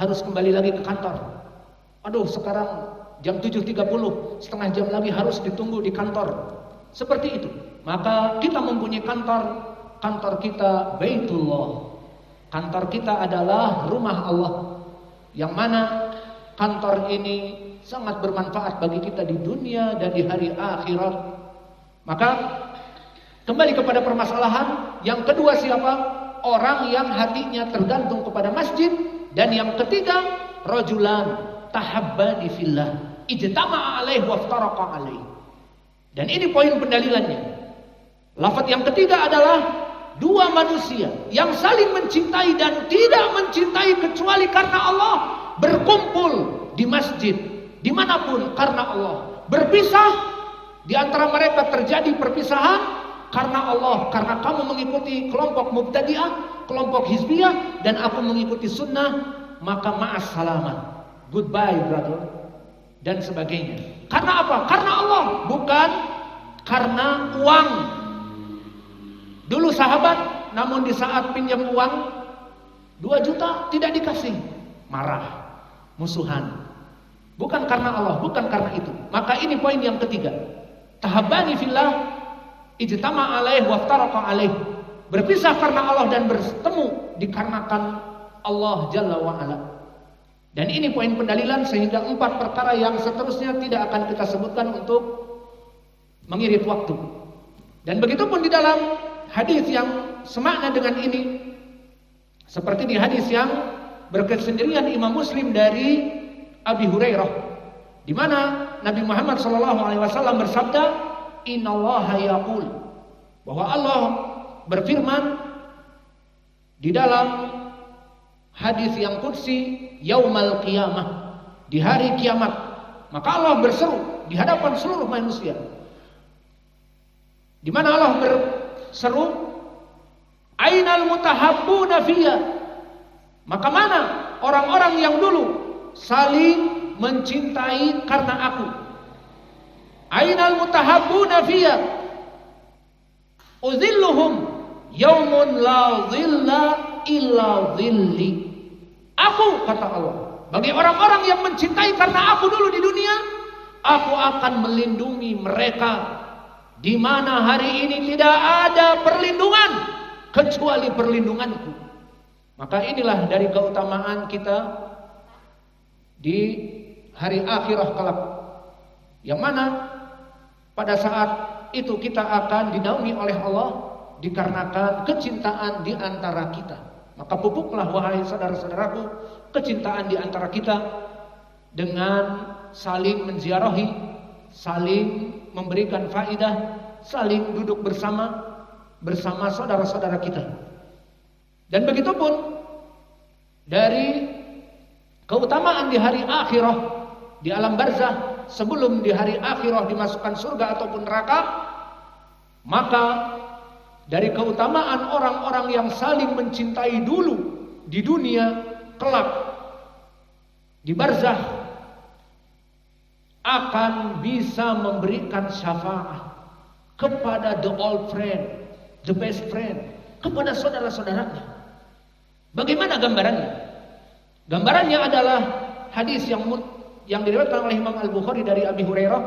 harus kembali lagi ke kantor. Aduh, sekarang jam 7.30, setengah jam lagi harus ditunggu di kantor. Seperti itu. Maka kita mempunyai kantor kita Baitullah. Kantor kita adalah rumah Allah, yang mana kantor ini sangat bermanfaat bagi kita di dunia dan di hari akhirat. Maka kembali kepada permasalahan yang kedua, siapa? Orang yang hatinya tergantung kepada masjid. Dan yang ketiga, rajulan tahabbani fillah ijtama'a alaihi waftaraqa alaihi. Dan ini poin pendalilannya. Lafaz yang ketiga adalah dua manusia yang saling mencintai dan tidak mencintai kecuali karena Allah, berkumpul di masjid dimanapun karena Allah, berpisah di antara mereka terjadi perpisahan karena Allah, karena kamu mengikuti kelompok mubtadi'ah, kelompok hizbiyah, dan aku mengikuti sunnah, maka ma'as salamat, goodbye brother, dan sebagainya. Karena apa? Karena Allah, bukan karena uang. Dulu sahabat, namun di saat pinjam uang 2 juta tidak dikasih, marah, musuhan. Bukan karena Allah, bukan karena itu. Maka ini poin yang ketiga. Tahabbani fillah ijtama' alaihi waftaraqa alaihi. Berpisah karena Allah dan bertemu dikarenakan Allah Jalla wa Ala. Dan ini poin pendalilan, sehingga 4 perkara yang seterusnya tidak akan kita sebutkan untuk mengirit waktu. Dan begitupun di dalam hadis yang semakna dengan ini, seperti di hadis yang berkesendirian Imam Muslim dari Abi Hurairah, di mana Nabi Muhammad SAW bersabda, Innallaha yaqul, bahwa Allah berfirman di dalam hadis yang qudsi, yaumal qiyamah, di hari kiamat, maka Allah berseru di hadapan seluruh manusia, di mana Allah berseru, ainal mutahabbuna fiyya, maka mana orang-orang yang dulu saling mencintai karena aku. Ainal mutahabbuna fiyya uzilluhum yaumun la zilla illa zilli. Aku, kata Allah, bagi orang-orang yang mencintai karena aku dulu di dunia, aku akan melindungi mereka, di mana hari ini tidak ada perlindungan kecuali perlindunganku. Maka inilah dari keutamaan kita di hari akhirah kelak, yang mana pada saat itu kita akan dinaungi oleh Allah dikarenakan kecintaan di antara kita. Maka pupuklah, wahai saudara-saudaraku, kecintaan di antara kita dengan saling menziarahi, saling memberikan faidah, saling duduk bersama saudara-saudara kita. Dan begitupun dari keutamaan di hari akhirah, di alam barzah, sebelum di hari akhirah dimasukkan surga ataupun neraka, maka dari keutamaan orang-orang yang saling mencintai dulu di dunia, kelak di barzah akan bisa memberikan syafaat kepada the old friend, the best friend, kepada saudara-saudaranya. Bagaimana gambarannya? Gambarannya adalah hadis yang diriwayatkan oleh Imam Al-Bukhari dari Abi Hurairah,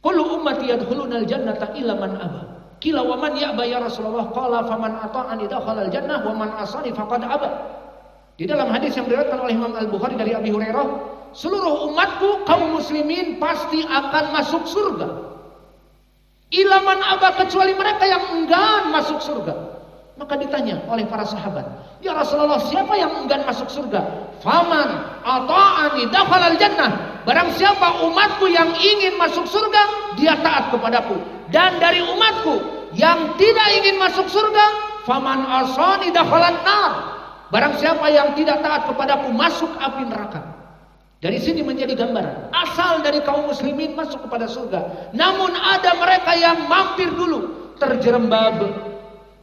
kullu ummati yadkhulunal jannata illa man aba. Qila wa man ya'ba ya Rasulullah? Qala faman ata'ani dakhalal jannah wa man asani faqad aba. Di dalam hadis yang diriwayatkan oleh Imam Al-Bukhari dari Abi Hurairah, seluruh umatku kaum muslimin pasti akan masuk surga. Illa man aba, kecuali mereka yang enggan masuk surga. Maka ditanya oleh para sahabat, ya Rasulullah, siapa yang enggan masuk surga? Faman ata'ani dakhalal jannah. Barang siapa umatku yang ingin masuk surga, dia taat kepadaku. Dan dari umatku yang tidak ingin masuk surga, faman asani dakhalan nar. Barang siapa yang tidak taat kepadaku, masuk api neraka. Dari sini menjadi gambaran, asal dari kaum muslimin masuk kepada surga. Namun ada mereka yang mampir dulu, terjerembab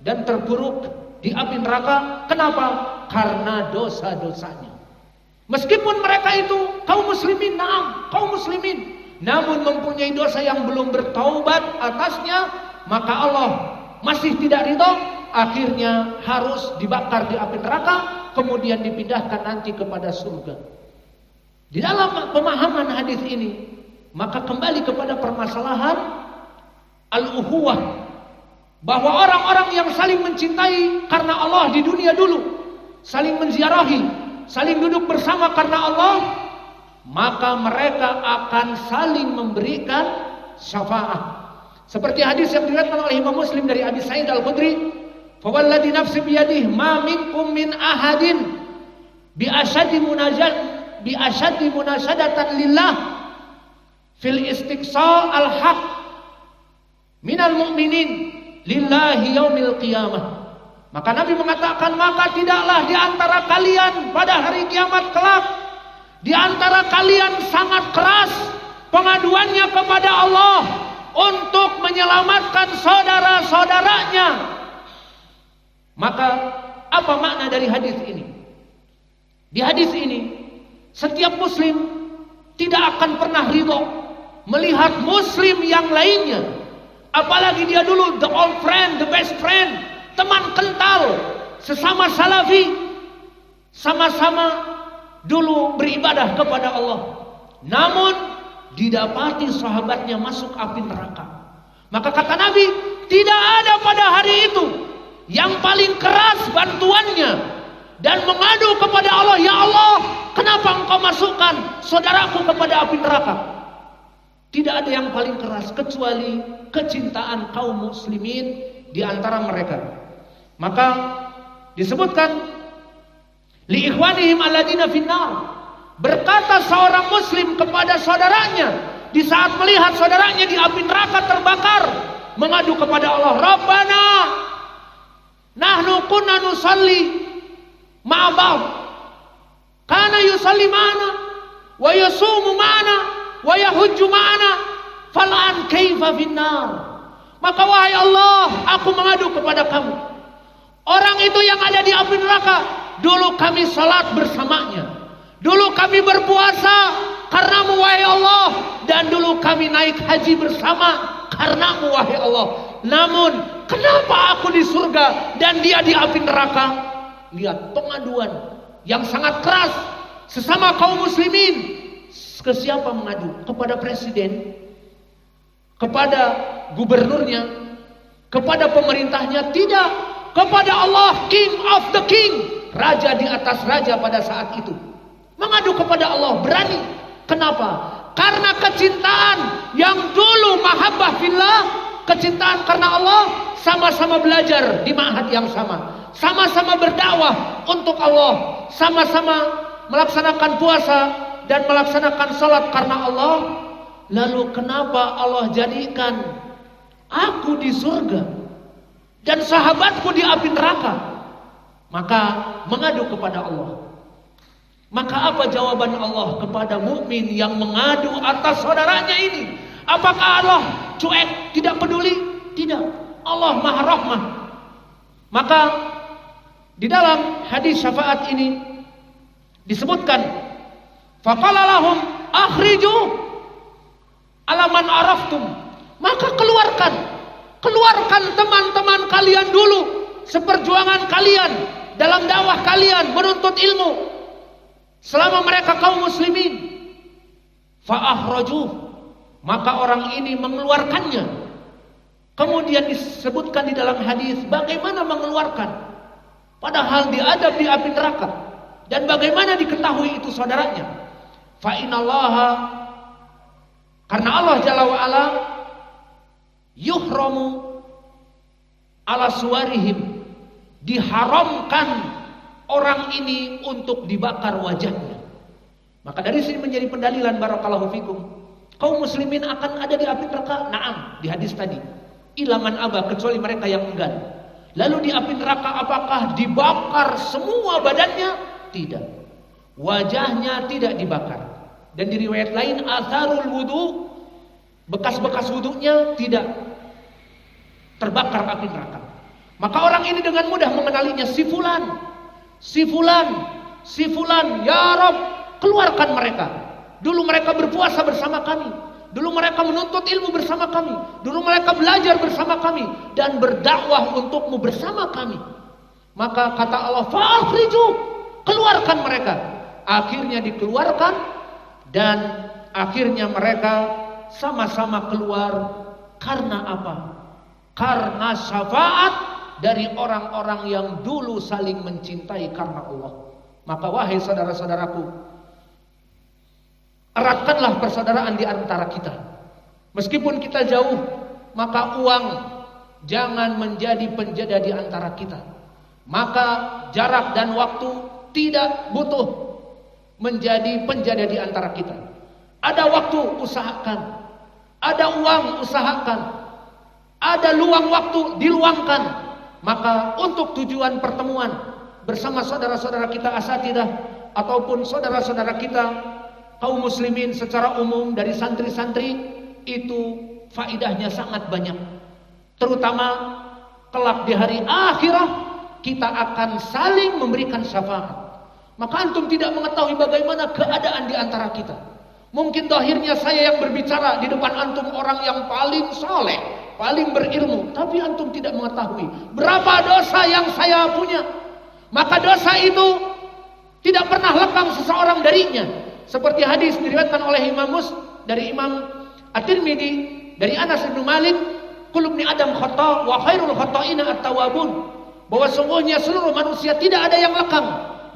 dan terpuruk di api neraka. Kenapa? Karena dosa-dosanya. Meskipun mereka itu kaum muslimin, kaum muslimin, namun mempunyai dosa yang belum bertaubat atasnya, maka Allah masih tidak ridho, akhirnya harus dibakar di api neraka kemudian dipindahkan nanti kepada surga. Di dalam pemahaman hadis ini, maka kembali kepada permasalahan al-ukhuwah, bahwa orang-orang yang saling mencintai karena Allah di dunia dulu, saling menziarahi, saling duduk bersama karena Allah, maka mereka akan saling memberikan syafaat. Seperti hadis yang diriwayatkan oleh Imam Muslim dari Abi Sa'id Al-Khudri, "Fawalladzi nafsi biyadihi ma minkum min ahadin bi ashaddi munashadatan lillah fil istiqsa al-haq minal mu'minin lillahi yaumil qiyamah." Maka Nabi mengatakan, maka tidaklah di antara kalian pada hari kiamat kelak, di antara kalian sangat keras pengaduannya kepada Allah untuk menyelamatkan saudara-saudaranya. Maka apa makna dari hadis ini? Di hadis ini, setiap muslim tidak akan pernah ridho melihat muslim yang lainnya, apalagi dia dulu the old friend, the best friend, teman kental, sesama salafi, sama-sama dulu beribadah kepada Allah, namun didapati sahabatnya masuk api neraka. Maka kata Nabi, tidak ada pada hari itu yang paling keras bantuannya dan mengadu kepada Allah, ya Allah, kenapa engkau masukkan saudaraku kepada api neraka? Tidak ada yang paling keras kecuali kecintaan kaum muslimin di antara mereka. Maka disebutkan li ikhwanihim alladina finnar, berkata seorang muslim kepada saudaranya di saat melihat saudaranya di api neraka terbakar, mengadu kepada Allah, Rabbana nahnu kunna nusalli ma'a ba'd kana yusalli ma'ana wa yasumu ma'ana wa yahujju ma'ana fal'an kaifa finnar. Maka wahai Allah, aku mengadu kepada kamu, orang itu yang ada di api neraka, dulu kami salat bersamanya, dulu kami berpuasa karenamu wahai Allah, dan dulu kami naik haji bersama karenamu wahai Allah. Namun kenapa aku di surga dan dia di api neraka? Lihat pengaduan yang sangat keras sesama kaum muslimin. Ke siapa mengadu? Kepada presiden, kepada gubernurnya, kepada pemerintahnya? Tidak, kepada Allah, King of the King, raja di atas raja pada saat itu. Mengadu kepada Allah, berani. Kenapa? Karena kecintaan yang dulu mahabbah fillah, kecintaan karena Allah, sama-sama belajar di ma'had yang sama, sama-sama berdakwah untuk Allah, sama-sama melaksanakan puasa dan melaksanakan salat karena Allah. Lalu kenapa Allah jadikan aku di surga dan sahabatku di api neraka? Maka mengadu kepada Allah. Maka apa jawaban Allah kepada mukmin yang mengadu atas saudaranya ini? Apakah Allah cuek, tidak peduli? Tidak. Allah Maha Rahmah. Maka di dalam hadis syafaat ini disebutkan, faqala lahum akhriju alaman araftum, maka keluarkan teman-teman kalian dulu, seperjuangan kalian dalam dakwah kalian menuntut ilmu selama mereka kaum muslimin. Fa akhraju, maka orang ini mengeluarkannya. Kemudian disebutkan di dalam hadis bagaimana mengeluarkan, padahal diadab di api neraka, dan bagaimana diketahui itu saudaranya. Fa innallaha, karena Allah Jalla wa Ala, yuhramu ala suwarihim, diharamkan orang ini untuk dibakar wajahnya. Maka dari sini menjadi pendalilan barakallahu fikum, kaum muslimin akan ada di api neraka. Naam, di hadis tadi, ilaman aba, kecuali mereka yang enggan. Lalu di api neraka apakah dibakar semua badannya? Tidak. Wajahnya tidak dibakar. Dan di riwayat lain, atharul wudu, bekas-bekas wudunya tidak terbakar api neraka. Maka orang ini dengan mudah mengenalinya, si fulan, ya Rabb, keluarkan mereka. Dulu mereka berpuasa bersama kami, dulu mereka menuntut ilmu bersama kami, dulu mereka belajar bersama kami dan berdakwah untukmu bersama kami. Maka kata Allah, fa'akhriju, keluarkan mereka. Akhirnya dikeluarkan dan akhirnya mereka sama-sama keluar karena apa? Karena syafaat dari orang-orang yang dulu saling mencintai karena Allah. Maka wahai saudara-saudaraku, eratkanlah persaudaraan di antara kita. Meskipun kita jauh, maka uang jangan menjadi penjada di antara kita. Maka jarak dan waktu tidak butuh menjadi penjada di antara kita. Ada waktu, usahakan. Ada uang, usahakan. Ada luang waktu, diluangkan. Maka untuk tujuan pertemuan bersama saudara-saudara kita asatidah ataupun saudara-saudara kita kaum muslimin secara umum dari santri-santri, itu faidahnya sangat banyak. Terutama kelak di hari akhirat kita akan saling memberikan syafaat. Maka antum tidak mengetahui bagaimana keadaan di antara kita. Mungkin dohirnya saya yang berbicara di depan antum orang yang paling soleh, paling berilmu, tapi antum tidak mengetahui berapa dosa yang saya punya. Maka dosa itu tidak pernah lekang seseorang darinya. Seperti hadis diriwayatkan oleh dari Imam At-Tirmidzi dari Anas bin Malik, kullu ibni Adam khata wa khairul khata'ina at-tawwabun. Bahwa sungguhnya seluruh manusia tidak ada yang lekang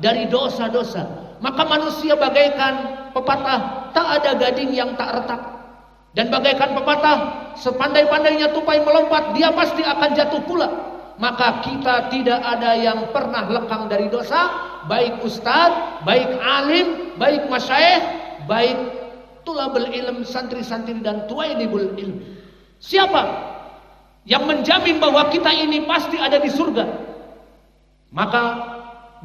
dari dosa-dosa. Maka manusia bagaikan pepatah, tak ada gading yang tak retak. Dan bagaikan pepatah, sepandai-pandainya tupai melompat, dia pasti akan jatuh pula. Maka kita tidak ada yang pernah lekang dari dosa, baik ustaz, baik alim, baik masyayikh, baik tulabul ilm, santri-santri dan tuailibul ilm. Siapa yang menjamin bahwa kita ini pasti ada di surga? Maka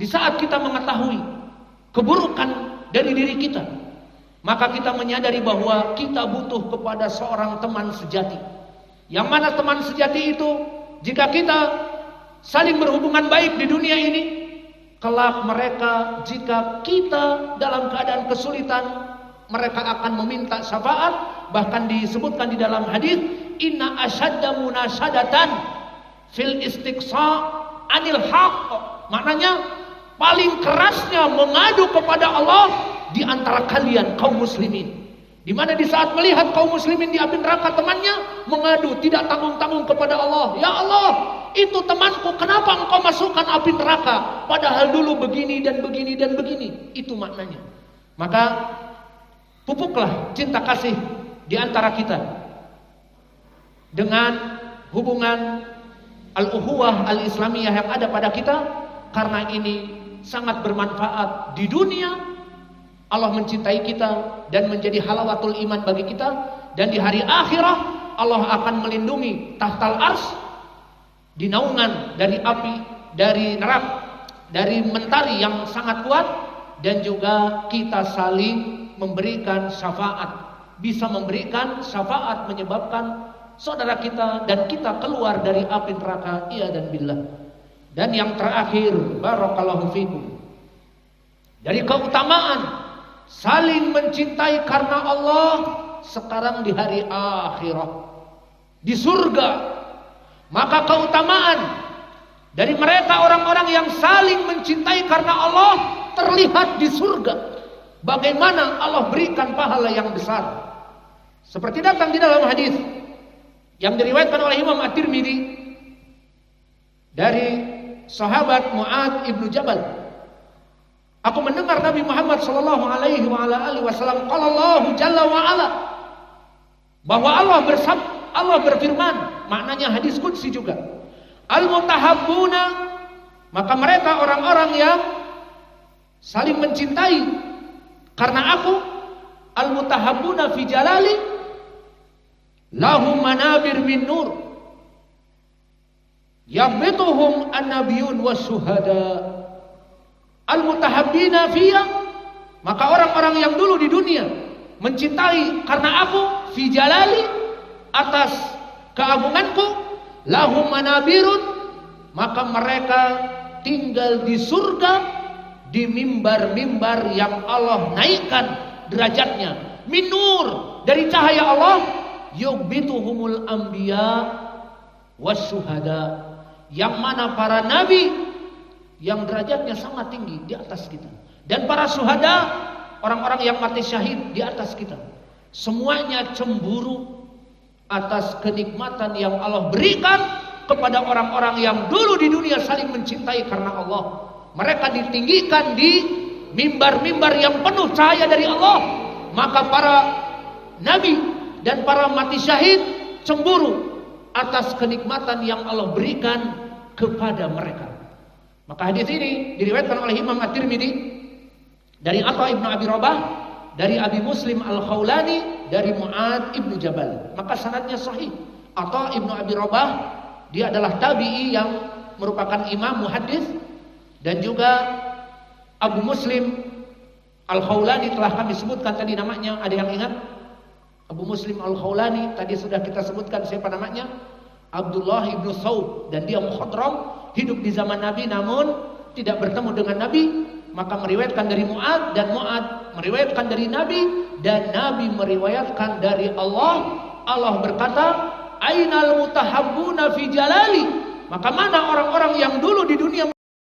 di saat kita mengetahui keburukan dari diri kita, maka kita menyadari bahwa kita butuh kepada seorang teman sejati. Yang mana teman sejati itu, jika kita saling berhubungan baik di dunia ini, kelak mereka, jika kita dalam keadaan kesulitan, mereka akan meminta syafaat. Bahkan disebutkan di dalam hadis, inna asyadda munasyadatan fil istiqsa anil haqq. Maknanya paling kerasnya mengadu kepada Allah di antara kalian kaum muslimin. Di mana di saat melihat kaum muslimin di api neraka, temannya mengadu tidak tanggung-tanggung kepada Allah. Ya Allah, itu temanku, kenapa engkau masukkan api neraka? Padahal dulu begini dan begini dan begini. Itu maknanya. Maka pupuklah cinta kasih di antara kita dengan hubungan al-ukhuwah al-islamiyah yang ada pada kita, karena ini sangat bermanfaat di dunia. Allah mencintai kita dan menjadi halawatul iman bagi kita, dan di hari akhirat Allah akan melindungi tahtal ars, di naungan dari api, dari neraka, dari mentari yang sangat kuat, dan juga kita saling memberikan syafaat. Bisa memberikan syafaat menyebabkan saudara kita dan kita keluar dari api neraka, iya dan billah. Dan yang terakhir, barakallahu fikum, dari keutamaan saling mencintai karena Allah sekarang di hari akhirat, di surga. Maka keutamaan dari mereka orang-orang yang saling mencintai karena Allah terlihat di surga. Bagaimana Allah berikan pahala yang besar. Seperti datang di dalam hadis yang diriwayatkan oleh Imam At-Tirmidzi dari sahabat Mu'adz ibnu Jabal. Aku mendengar Nabi Muhammad sallallahu alaihi wasallam qala Allah jalla wa ala, bahwa Allah berfirman, maknanya hadis qudsi juga. Al-mutahabbuna, maka mereka orang-orang yang saling mencintai karena aku, al-mutahabbuna fi jalali lahum manabir min nur yabituhum an-nabiyun wasyuhada. Al-mutahabbina fiyya, maka orang-orang yang dulu di dunia mencintai karena aku, fi jalali, atas keagunganku, lahum manabirun, maka mereka tinggal di surga di mimbar-mimbar yang Allah naikkan derajatnya, min nur, dari cahaya Allah, yughbituhumul anbiya wasyuhada, yang mana para nabi yang derajatnya sangat tinggi di atas kita. Dan para syuhada, orang-orang yang mati syahid di atas kita. Semuanya cemburu atas kenikmatan yang Allah berikan kepada orang-orang yang dulu di dunia saling mencintai karena Allah. Mereka ditinggikan di mimbar-mimbar yang penuh cahaya dari Allah. Maka para nabi dan para mati syahid cemburu atas kenikmatan yang Allah berikan kepada mereka. Maka hadis ini diriwayatkan oleh Imam At-Tirmidzi dari Atha ibnu Abi Rabah, dari Abi Muslim Al-Khawlani, dari Mu'ad ibnu Jabal. Maka sanadnya sahih. Atha ibnu Abi Rabah, dia adalah tabi'i yang merupakan imam muhaddis, dan juga Abu Muslim Al-Khawlani telah kami sebutkan tadi namanya. Ada yang ingat? Abu Muslim Al-Khawlani tadi sudah kita sebutkan siapa namanya? Abdullah ibnu Thawb, dan dia mukhadram, hidup di zaman Nabi namun tidak bertemu dengan Nabi. Maka meriwayatkan dari Mu'ad, dan Mu'ad meriwayatkan dari Nabi, dan Nabi meriwayatkan dari Allah. Allah berkata, Ainal mutahabbuna fi jalali. Maka mana orang-orang yang dulu di dunia